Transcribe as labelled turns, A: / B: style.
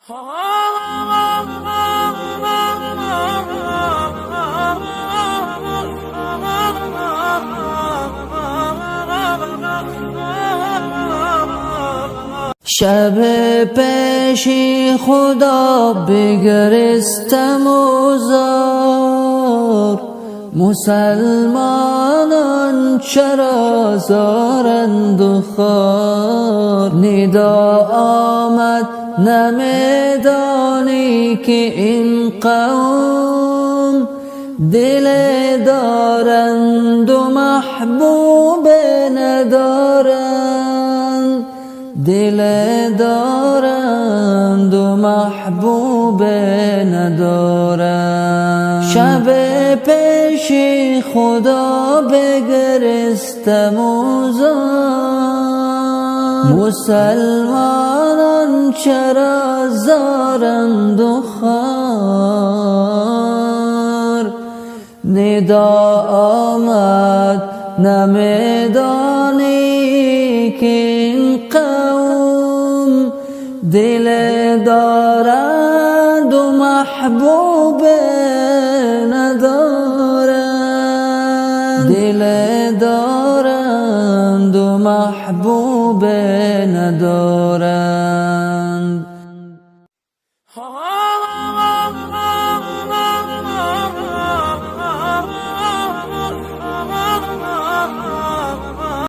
A: شب پیش خدا بگرستم و زار، مسلمانان چرا زارند و خوار. ندا آمد نمیدانی که این قوم دل دارند و محبوب ندارند، دل دارند و محبوب ندارند. شب پیش خدا بگرستم و زار، مسلمانان چرا زارند و خوار. ندا آمد نمیدانی که این قوم دل دارند و محبوب ندارند، دل دارند و محبوب ندارند.